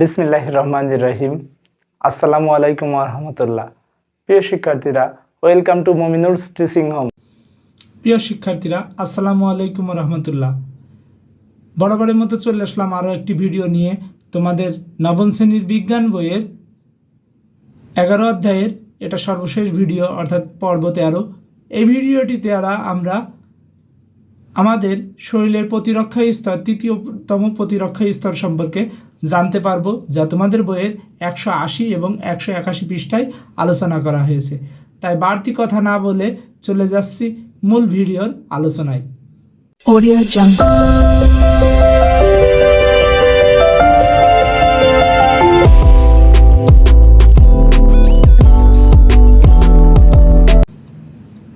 বিসমিল্লাহির রহমানির রহিম। আসসালামু আলাইকুম ওয়া রাহমাতুল্লাহ। প্রিয় শিক্ষার্থীরা, ওয়েলকাম টু মুমিনুরস টিচিং হোম। প্রিয় শিক্ষার্থীরা, আসসালামু আলাইকুম রহমতুল্লাহ। বরাবরের মতো চলে আসলাম আরও একটি ভিডিও নিয়ে। তোমাদের নবম শ্রেণীর বিজ্ঞান বইয়ের 11 অধ্যায়ের এটা সর্বশেষ ভিডিও, অর্থাৎ পর্ব 13। এই ভিডিওটিতে আমরা আমাদের শরীরের প্রতিরক্ষা স্তর, তৃতীয়তম প্রতিরক্ষা স্তর সম্পর্কে জানতে পারবো, যা তোমাদের বইয়ের 180 এবং 181 পৃষ্ঠায় আলোচনা করা হয়েছে। তাই বাড়তি কথা না বলে চলে যাচ্ছি মূল ভিডিওর আলোচনায়। Audio Jungle.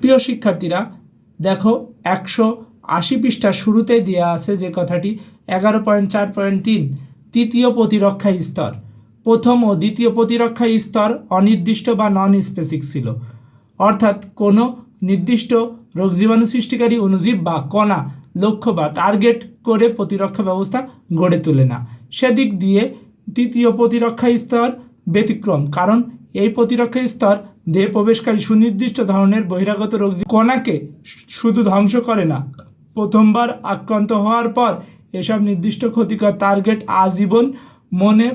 প্রিয় শিক্ষার্থীরা, দেখো 180 পৃষ্ঠার শুরুতে দেওয়া আছে যে কথাটি 11.4.3 তৃতীয় প্রতিরক্ষা স্তর। প্রথম ও দ্বিতীয় প্রতিরক্ষা স্তর অনির্দিষ্ট বা নন স্পেসিফিক ছিল, অর্থাৎ কোনো নির্দিষ্ট রোগ জীবাণু সৃষ্টিকারী অণুজীব বা কণা লক্ষ্য বা টার্গেট করে প্রতিরক্ষা ব্যবস্থা গড়ে তোলে না। সেদিক দিয়ে তৃতীয় প্রতিরক্ষা স্তর ব্যতিক্রম, কারণ এই প্রতিরক্ষা স্তর দেহে প্রবেশকারী সুনির্দিষ্ট ধরনের বহিরাগত রোগ কণাকে শুধু ধ্বংস করে না, প্রথমবার আক্রান্ত হওয়ার পর এসব নির্দিষ্ট ক্ষতিকর টার্গেট আজীবন মনে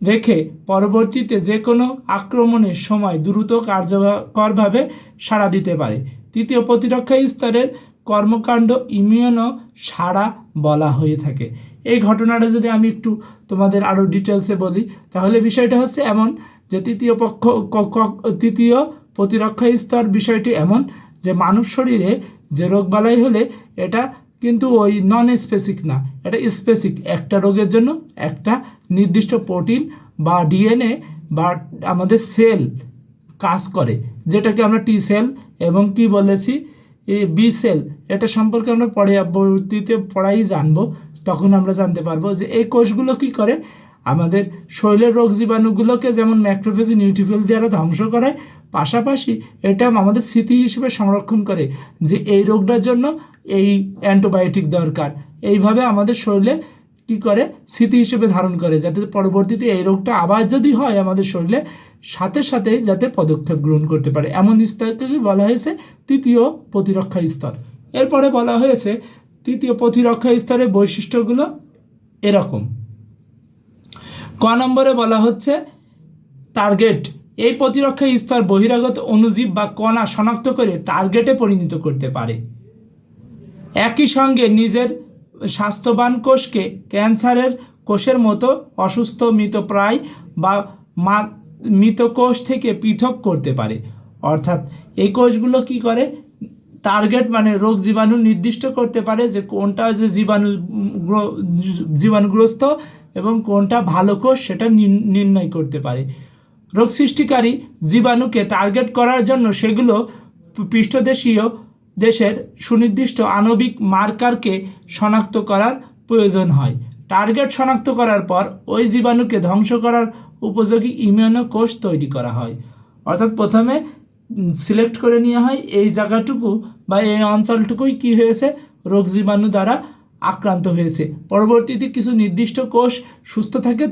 রেখে পরবর্তীতে যে কোনো আক্রমণের সময় দ্রুত কার্যকরভাবে সাড়া দিতে পারে। তৃতীয় প্রতিরক্ষা স্তরের কর্মকাণ্ড ইমিউনো সাড়া বলা হয়ে থাকে। এই ঘটনাটা যদি আমি একটু তোমাদের আরও ডিটেলসে বলি, তাহলে বিষয়টা হচ্ছে এমন যে তৃতীয় প্রতিরক্ষা স্তর বিষয়টি এমন যে মানব শরীরে যে রোগবালাই হলে এটা কিন্তু ওই নন স্পেসিফিক না, এটা স্পেসিফিক। একটা রোগের জন্য একটা নির্দিষ্ট প্রোটিন বা ডিএনএ বা আমাদের সেল কাজ করে, যেটাকে আমরা টি সেল এবং কি বলেছি বি সেল। এটা সম্পর্কে আমরা পরবর্তীতে পড়াই জানবো, তখন আমরা জানতে পারবো যে এই কোষগুলো কি করে আমাদের শরীরের রোগ জীবাণুগুলোকে যেমন ম্যাক্রোফেজ নিউট্রোফিল দ্বারা ধ্বংস করায়, পাশাপাশি এটা আমাদের স্মৃতি হিসেবে সংরক্ষণ করে যে এই রোগটার জন্য এই অ্যান্টিবায়োটিক দরকার। এইভাবে আমাদের শরীরে কি করে স্মৃতি হিসেবে ধারণ করে, যাতে পরবর্তীতে এই রোগটা আবার যদি হয় আমাদের শরীরে সাথে সাথে যাতে পদক্ষেপ গ্রহণ করতে পারে। এমন স্তরকে বলা হয়েছে তৃতীয় প্রতিরক্ষা স্তর। এরপরে বলা হয়েছে তৃতীয় প্রতিরক্ষা স্তরের বৈশিষ্ট্যগুলো এরকম। ক নম্বরে বলা হচ্ছে টার্গেট। এই প্রতিরক্ষা স্তর বহিরাগত অণুজীব বা কণা শনাক্ত করে টার্গেটে পরিণত করতে পারে। একই সঙ্গে নিজের স্বাস্থ্যবান কোষকে ক্যান্সারের কোষের মতো অসুস্থ মৃতপ্রায় বা মৃত কোষ থেকে পৃথক করতে পারে। অর্থাৎ এই কোষগুলো কি করে টার্গেট মানে রোগ জীবাণু নির্দিষ্ট করতে পারে যে কোনটা যে জীবাণুগ্রস্ত এবং কোনটা ভালো কোষ সেটা নির্ণয় করতে পারে। রোগ সৃষ্টিকারী জীবাণুকে টার্গেট করার জন্য সেগুলো পৃষ্ঠদেশীয় দেশের সুনির্দিষ্ট আণবিক মার্কারকে শনাক্ত করার প্রয়োজন হয়। টার্গেট শনাক্ত করার পর ওই জীবাণুকে ধ্বংস করার উপযোগী ইমিউনো কোষ তৈরি করা হয়। অর্থাৎ প্রথমে সিলেক্ট করে নেওয়া হয় এই জায়গাটুকু বা এই অঞ্চলটুকুই কি হয়েছে রোগ জীবাণু দ্বারা আক্রান্ত হয়েছে। পরবর্তীতে কিছু নির্দিষ্ট কোষ সুস্থ থাকে,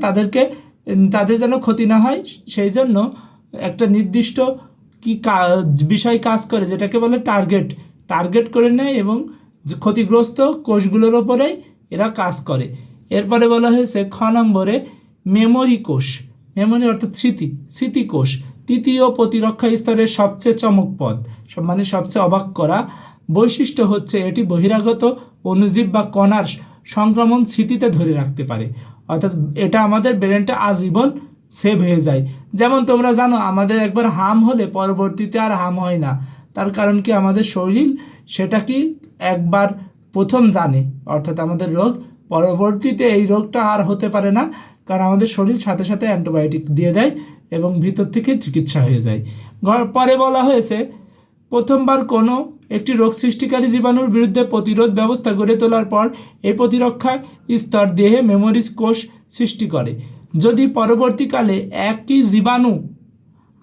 তাদের যেন ক্ষতি না হয় সেই জন্য একটা নির্দিষ্ট বিষয় কাজ করে, যেটাকে বলে টার্গেট করে নেয় এবং ক্ষতিগ্রস্ত কোষগুলোর ওপরেই এরা কাজ করে। এরপরে বলা হয়েছে খ নম্বরে মেমোরি কোষ। মেমোরি অর্থাৎ স্মৃতি কোষ তৃতীয় প্রতিরক্ষা স্তরের সবচেয়ে চমকপ্রদ মানে সবচেয়ে অবাক করা বৈশিষ্ট্য হচ্ছে এটি বহিরাগত অণুজীব বা কণার সংক্রমণ স্মৃতিতে ধরে রাখতে পারে। অর্থাৎ এটা আমাদের ব্রেনটা আজীবন সেভ হয়ে যায়। যেমন তোমরা জানো আমাদের একবার হাম হলে পরবর্তীতে আর হাম হয় না, তার কারণ কি আমাদের শরীর সেটা কি একবার প্রথম জানে, অর্থাৎ আমাদের রোগ পরবর্তীতে এই রোগটা আর হতে পারে না, কারণ আমাদের শরীর সাথে সাথে অ্যান্টিবায়োটিক দিয়ে দেয় এবং ভিতর থেকে চিকিৎসা হয়ে যায়। পরে বলা হয়েছে প্রথমবার কোনো একটি রোগ সৃষ্টিকারী জীবাণুর বিরুদ্ধে প্রতিরোধ ব্যবস্থা গড়ে তোলার পর এই প্রতিরক্ষা স্তর দেহে মেমোরিজ কোষ সৃষ্টি করে। যদি পরবর্তীকালে একই জীবাণু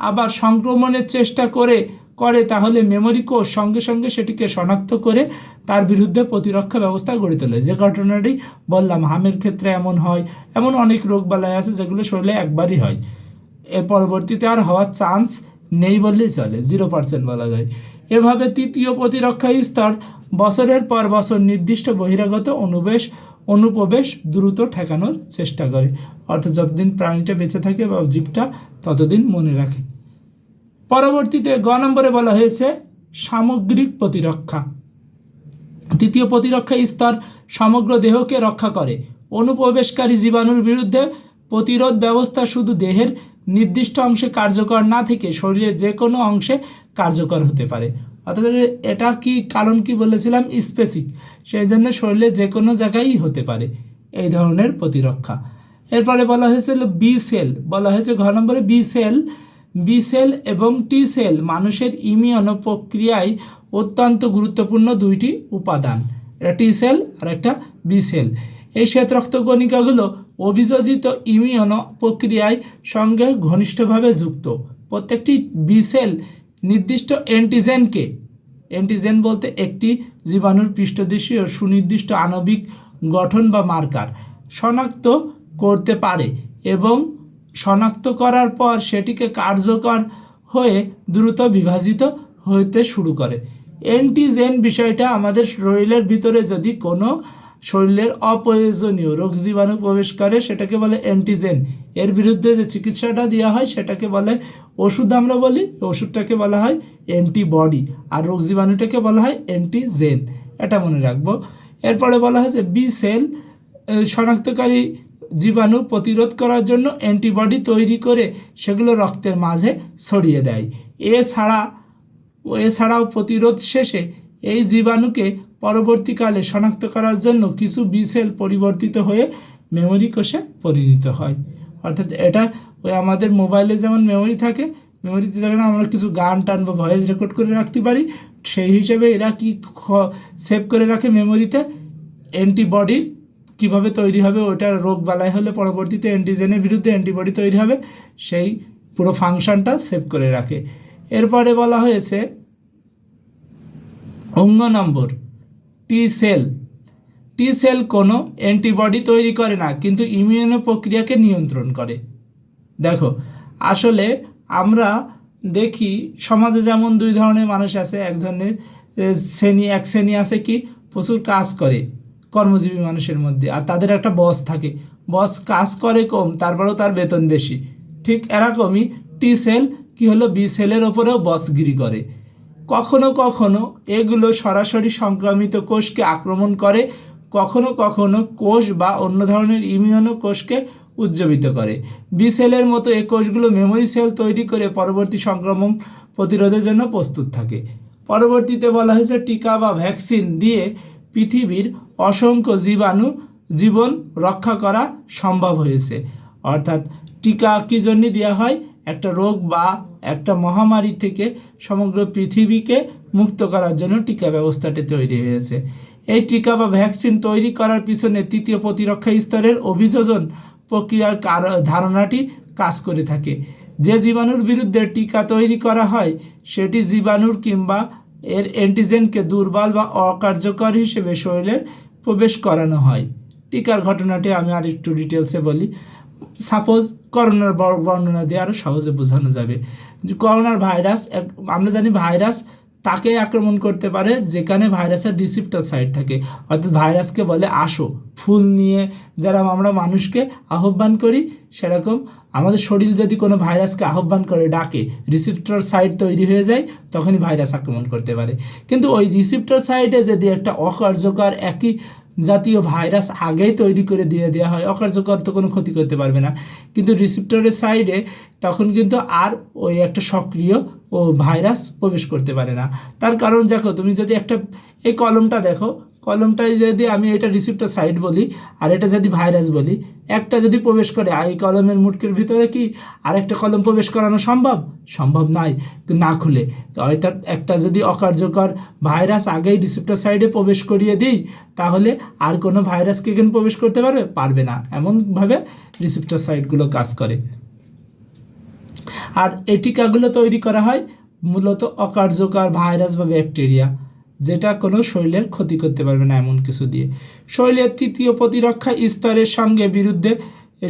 আবার সংক্রমণের চেষ্টা করে করে তাহলে মেমোরি কোষ সঙ্গে সঙ্গে সেটিকে শনাক্ত করে তার বিরুদ্ধে প্রতিরক্ষা ব্যবস্থা গড়ে তোলে। যে ঘটনাটি বললাম, হামের ক্ষেত্রে এমন হয়, এমন অনেক রোগ বালাই আছে যেগুলো শরীরে একবারই হয়, এর পরবর্তীতে আর হওয়ার চান্স নেই বললেই চলে, 0% বলা যায়। এভাবে তৃতীয় প্রতিরক্ষা স্তর বছরের পর বছর নির্দিষ্ট বহিরাগত অনুপ্রবেশ দ্রুত ঠেকানোর চেষ্টা করে, অর্থাৎ যতদিন প্রাণীটা বেঁচে থাকে বা জীবটা ততদিন মনে রাখে। পরবর্তীতে গ নম্বরে বলা হয়েছে সামগ্রিক প্রতিরক্ষা। তৃতীয় প্রতিরক্ষা স্তর সমগ্র দেহকে রক্ষা করে। অনুপ্রবেশকারী জীবাণুর বিরুদ্ধে প্রতিরোধ ব্যবস্থা শুধু দেহের নির্দিষ্ট অংশে কার্যকর না থেকে শরীরের যে কোনো অংশে কার্যকর হতে পারে। অর্থাৎ এটা কি কারণ কি বলেছিলাম, স্পেসিফিক, সেই জন্য শরীরে যে কোনো জায়গায়ই হতে পারে এই ধরনের প্রতিরক্ষা। এরপরে বলা হয়েছিল বি সেল, বলা হয়েছে ঘ নম্বরে বি সেল এবং টি সেল মানুষের ইমিউন প্রক্রিয়ায় অত্যন্ত গুরুত্বপূর্ণ দুইটি উপাদান, একটা টি সেল আর একটা বি সেল। এই শ্বেত রক্তকণিকাগুলো অভিযোজিত ইমিউন প্রক্রিয়ায় সঙ্গে ঘনিষ্ঠভাবে যুক্ত। প্রত্যেকটি বি সেল নির্দিষ্ট অ্যান্টিজেন বলতে একটি জীবাণুর পৃষ্ঠদেশীয় সুনির্দিষ্ট আণবিক গঠন বা মার্কার শনাক্ত করতে পারে এবং শনাক্ত করার পর সেটিকে কার্যকর হয়ে দ্রুত বিভাজিত হতে শুরু করে। অ্যান্টিজেন বিষয়টা আমাদের শরীরের ভিতরে যদি কোনো শরীরের অপ্রয়োজনীয় রোগ জীবাণু প্রবেশ করে সেটাকে বলে অ্যান্টিজেন। এর বিরুদ্ধে যে চিকিৎসাটা দেওয়া হয় সেটাকে বলে ওষুধ, আমরা বলি ওষুধটাকে বলা হয় অ্যান্টিবডি, আর রোগ জীবাণুটাকে বলা হয় অ্যান্টিজেন, এটা মনে রাখবো। এরপরে বলা হয়েছে বি সেল শনাক্তকারী জীবাণু প্রতিরোধ করার জন্য অ্যান্টিবডি তৈরি করে সেগুলো রক্তের মাঝে ছড়িয়ে দেয়। এছাড়াও প্রতিরোধ শেষে এই জীবাণুকে পরবর্তীকালে শনাক্ত করার জন্য কিছু বি সেল পরিবর্তিত হয়ে মেমোরি কোষে পরিণত হয়। অর্থাৎ এটা ওই আমাদের মোবাইলে যেমন মেমোরি থাকে, মেমোরিতে যখন আমরা কিছু গান টান বা ভয়েস রেকর্ড করে রাখতে পারি, সেই হিসেবে এরা কি সেভ করে রাখে মেমোরিতে অ্যান্টিবডির কীভাবে তৈরি হবে, ওটার রোগ বালাই হলে পরবর্তীতে অ্যান্টিজেনের বিরুদ্ধে অ্যান্টিবডি তৈরি হবে, সেই পুরো ফাংশনটা সেভ করে রাখে। এরপরে বলা হয়েছে অঙ্গ নম্বর টি সেল কোনো অ্যান্টিবডি তৈরি করে না কিন্তু ইমিউন প্রক্রিয়াকে নিয়ন্ত্রণ করে। দেখো, আসলে আমরা দেখি সমাজে যেমন দুই ধরনের মানুষ আছে, এক শ্রেণী আছে কি প্রচুর কাজ করে কর্মজীবী মানুষের মধ্যে, আর তাদের একটা বস থাকে, বস কাজ করে কম তারপরেও তার বেতন বেশি। ঠিক এরকমই টি সেল কি হলো, বি সেলের ওপরেও বসগিরি করে। কখনো কখনো এগুলো সরাসরি সংক্রামিত কোষকে আক্রমণ করে, কখনো কখনো কোষ বা অন্য ধরনের ইমিউন কোষকে উজ্জীবিত করে। বি সেলের মতো এই কোষগুলো মেমোরি সেল তৈরি করে পরবর্তী সংক্রমণ প্রতিরোধের জন্য প্রস্তুত থাকে। পরবর্তীতে বলা হয়েছে টিকা বা ভ্যাকসিন দিয়ে পৃথিবীর অসংখ্য জীবন রক্ষা করা সম্ভব হয়েছে। অর্থাৎ টিকা কী জন্য দেওয়া হয়, একটা রোগ বা একটা মহামারী থেকে সমগ্র পৃথিবীকে মুক্ত করার জন্য টিকা ব্যবস্থাটি তৈরি হয়েছে। এই টিকা বা ভ্যাকসিন তৈরি করার পিছনে তৃতীয় প্রতিরক্ষা স্তরের অভিযোজন প্রক্রিয়ার ধারণাটি কাজ করে থাকে। যে জীবাণুর বিরুদ্ধে টিকা তৈরি করা হয় সেটি জীবাণুর কিংবা এর অ্যান্টিজেনকে দুর্বল বা অকার্যকর হিসেবে শরীরে প্রবেশ করানো হয়। টিকার ঘটনাটি আমি আর একটু ডিটেলসে বলি। সাপোজ করোনার বর্ণনা দিয়ে আরও সহজে বোঝানো যাবে। করোনার ভাইরাস, আমরা জানি ভাইরাস তাকে আক্রমণ করতে পারে যেখানে ভাইরাসের রিসিপ্টর সাইট থাকে, অর্থাৎ ভাইরাসকে বলে আসো। ফুল নিয়ে যারা আমরা মানুষকে আহ্বান করি, সেরকম আমাদের শরীর যদি কোনো ভাইরাসকে আহ্বান করে ডাকে, রিসিপ্টর সাইট তৈরি হয়ে যায়, তখনই ভাইরাস আক্রমণ করতে পারে। কিন্তু ওই রিসিপ্টর সাইটে যদি একটা অকার্যকর একই জাতীয় ভাইরাস আগেই তৈরি করে দিয়ে দেওয়া হয়, অকার্যকর তো কোনো ক্ষতি করতে পারবে না, কিন্তু রিসিপ্টরের সাইডে তখন কিন্তু আর ওই একটা সক্রিয় ও ভাইরাস প্রবেশ করতে পারে না। তার কারণ দেখো, তুমি যদি এই কলমটা দেখো, কলমটায় যদি আমি এটা রিসিপ্টর সাইট বলি আর এটা যদি ভাইরাস বলি, একটা যদি প্রবেশ করে এই কলমের মুটকের ভিতরে কি আরেকটা কলম প্রবেশ করানো সম্ভব নয় না খুলে। অর্থাৎ একটা যদি অকার্যকর ভাইরাস আগেই রিসিপ্টর সাইডে প্রবেশ করিয়ে দিই, তাহলে আর কোনো ভাইরাসকে এখানে প্রবেশ করতে পারবে না। এমনভাবে রিসিপ্টর সাইটগুলো কাজ করে। আর এই টিকাগুলো তৈরি করা হয় মূলত অকার্যকর ভাইরাস বা ব্যাকটেরিয়া, যেটা কোনো শরীরের ক্ষতি করতে পারবে না এমন কিছু দিয়ে। শরীরের তৃতীয় প্রতিরক্ষা স্তরের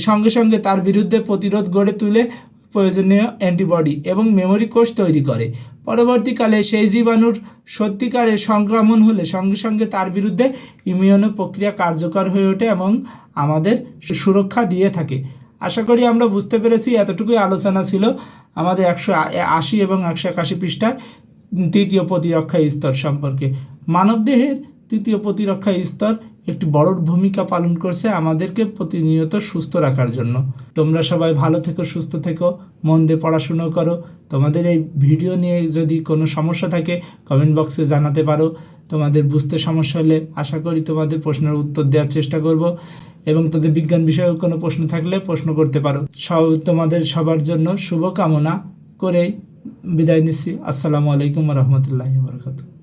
সঙ্গে সঙ্গে তার বিরুদ্ধে প্রতিরোধ গড়ে তুলে প্রয়োজনীয় অ্যান্টিবডি এবং মেমোরি কোষ তৈরি করে। পরবর্তীকালে সেই জীবাণুর সত্যিকারের সংক্রমণ হলে সঙ্গে সঙ্গে তার বিরুদ্ধে ইমিউনো প্রক্রিয়া কার্যকর হয়ে ওঠে এবং আমাদের সুরক্ষা দিয়ে থাকে। আশা করি আমরা বুঝতে পেরেছি। এতটুকুই আলোচনা ছিল আমাদের 180 এবং 181 পৃষ্ঠায় তৃতীয় প্রতিরক্ষা স্তর সম্পর্কে। মানবদেহের তৃতীয় প্রতিরক্ষা স্তর একটি বড় ভূমিকা পালন করছে আমাদেরকে প্রতিনিয়ত সুস্থ রাখার জন্য। তোমরা সবাই ভালো থেকো, সুস্থ থেকো, মন দিয়ে পড়াশুনো করো। তোমাদের এই ভিডিও নিয়ে যদি কোনো সমস্যা থাকে কমেন্ট বক্সে জানাতে পারো। তোমাদের বুঝতে সমস্যা হলে আশা করি তোমাদের প্রশ্নের উত্তর দেওয়ার চেষ্টা করব, এবং তাদের বিজ্ঞান বিষয়ে কোনো প্রশ্ন থাকলে প্রশ্ন করতে পারো। তোমাদের সবার জন্য শুভকামনা করেই বিদায় নিচ্ছি। আসসালামু আলাইকুম রহমতুল্লাহি ওয়া বারাকাতুহু।